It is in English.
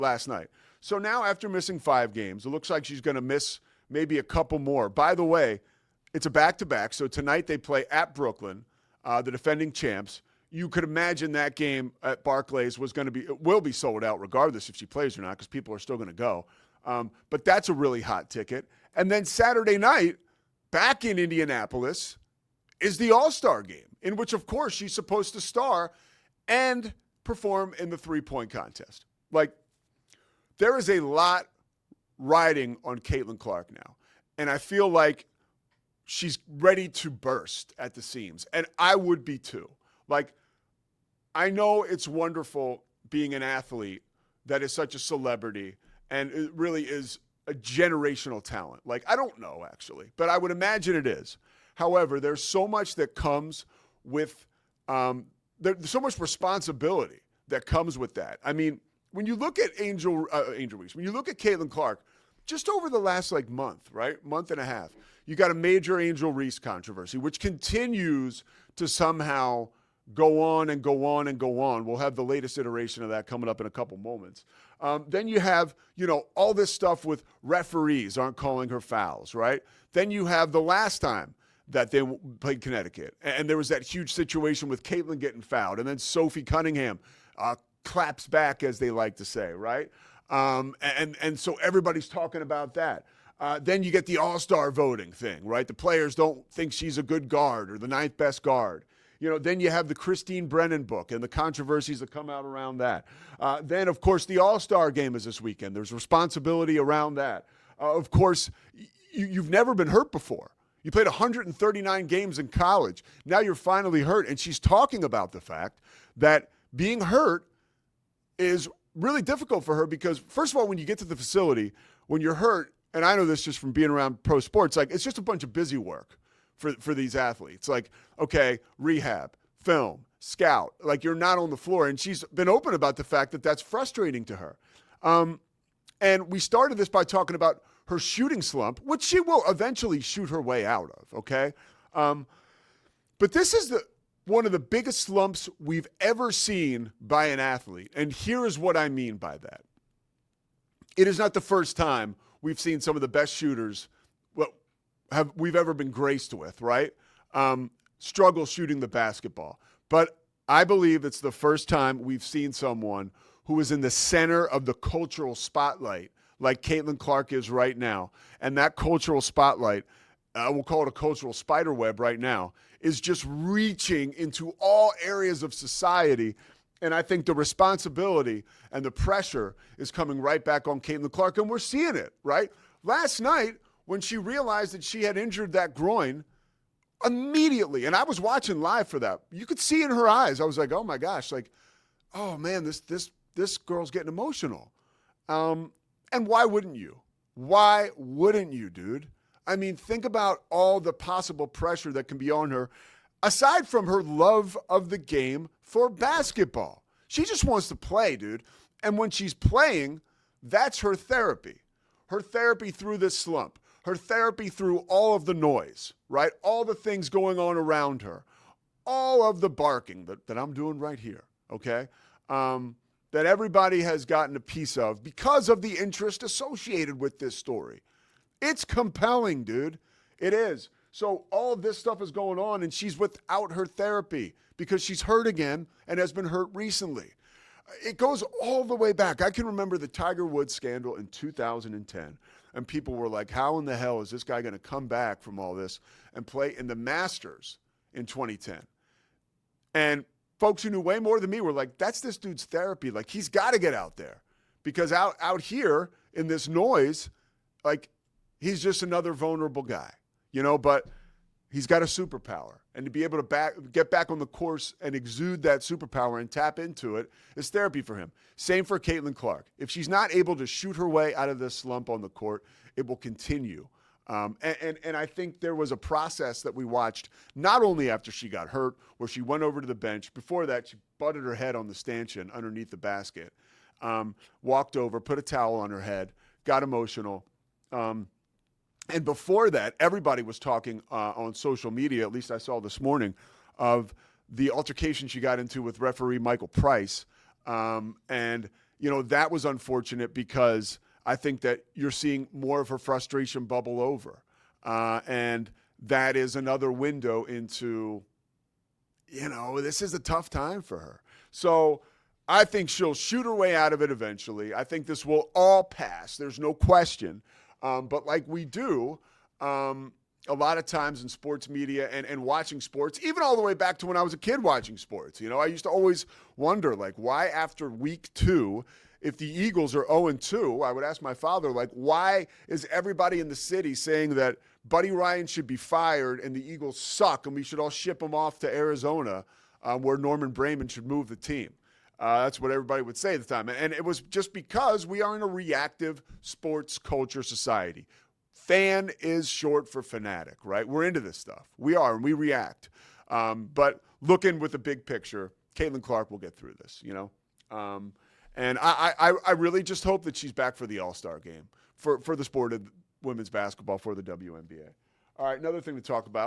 last night. So now after missing 5 games, it looks like she's going to miss maybe a couple more. By the way, it's a back-to-back. So tonight they play at Brooklyn, the defending champs. You could imagine that game at Barclays will be sold out regardless if she plays or not because people are still going to go. But that's a really hot ticket. And then Saturday night, back in Indianapolis, is the All-Star game, in which, of course, she's supposed to star and perform in the three-point contest. Like, there is a lot riding on Caitlin Clark now. And I feel like she's ready to burst at the seams. And I would be too. Like, I know it's wonderful being an athlete that is such a celebrity and it really is a generational talent. Like, I don't know, actually, but I would imagine it is. However, there's so much that comes with there's so much responsibility that comes with that. I mean, when you look at Angel Reese, when you look at Caitlin Clark, just over the last month and a half, you got a major Angel Reese controversy, which continues to somehow go on and go on and go on. We'll have the latest iteration of that coming up in a couple moments. Then you have, all this stuff with referees aren't calling her fouls, right? Then you have the last time that they played Connecticut, and there was that huge situation with Caitlin getting fouled, and then Sophie Cunningham claps back, as they like to say, right? And so everybody's talking about that. Then you get the all-star voting thing, right? The players don't think she's a good guard or the ninth best guard. Then you have the Christine Brennan book and the controversies that come out around that. Then, of course, the all-star game is this weekend. There's responsibility around that. Of course, you've never been hurt before. You played 139 games in college. Now you're finally hurt. And she's talking about the fact that being hurt is really difficult for her because, first of all, when you get to the facility, when you're hurt, and I know this just from being around pro sports, it's just a bunch of busy work for these athletes. Okay, rehab, film, scout. You're not on the floor. And she's been open about the fact that that's frustrating to her. And we started this by talking about her shooting slump, which she will eventually shoot her way out of, okay? But this is one of the biggest slumps we've ever seen by an athlete. And here is what I mean by that. It is not the first time we've seen some of the best shooters we've ever been graced with, right? Struggle shooting the basketball. But I believe it's the first time we've seen someone who is in the center of the cultural spotlight like Caitlin Clark is right now. And that cultural spotlight, we'll call it a cultural spider web right now, is just reaching into all areas of society. And I think the responsibility and the pressure is coming right back on Caitlin Clark. And we're seeing it, right? Last night, when she realized that she had injured that groin, immediately, and I was watching live for that, you could see in her eyes, I was like, oh my gosh, oh man, this girl's getting emotional. And why wouldn't you? Why wouldn't you, dude? I mean, think about all the possible pressure that can be on her, aside from her love of the game for basketball. She just wants to play, dude. And when she's playing, that's her therapy. Her therapy through this slump. Her therapy through all of the noise, right? All the things going on around her. All of the barking that I'm doing right here, okay? That everybody has gotten a piece of because of the interest associated with this story. It's compelling, dude. It is. So all of this stuff is going on, and she's without her therapy because she's hurt again and has been hurt recently. It goes all the way back. I can remember the Tiger Woods scandal in 2010, and people were like, how in the hell is this guy going to come back from all this and play in the Masters in 2010? And folks who knew way more than me were like, that's this dude's therapy. He's got to get out there because out here in this noise, he's just another vulnerable guy, but he's got a superpower. And to be able to get back on the course and exude that superpower and tap into it is therapy for him. Same for Caitlin Clark. If she's not able to shoot her way out of this slump on the court, it will continue. And I think there was a process that we watched not only after she got hurt, where she went over to the bench. Before that, she butted her head on the stanchion underneath the basket, walked over, put a towel on her head, got emotional. And before that, everybody was talking on social media, at least I saw this morning, of the altercation she got into with referee Michael Price. And, that was unfortunate because I think that you're seeing more of her frustration bubble over. And that is another window into, this is a tough time for her. So I think she'll shoot her way out of it eventually. I think this will all pass. There's no question. But like we do, a lot of times in sports media and watching sports, even all the way back to when I was a kid watching sports, I used to always wonder, like, why after week 2, if the Eagles are 0-2, I would ask my father, like, why is everybody in the city saying that Buddy Ryan should be fired and the Eagles suck and we should all ship him off to Arizona where Norman Brayman should move the team? That's what everybody would say at the time. And it was just because we are in a reactive sports culture society. Fan is short for fanatic, right? We're into this stuff. We are, and we react. But looking with the big picture, Caitlin Clark will get through this, and I really just hope that she's back for the All-Star game, for the sport of women's basketball, for the WNBA. All right, another thing to talk about.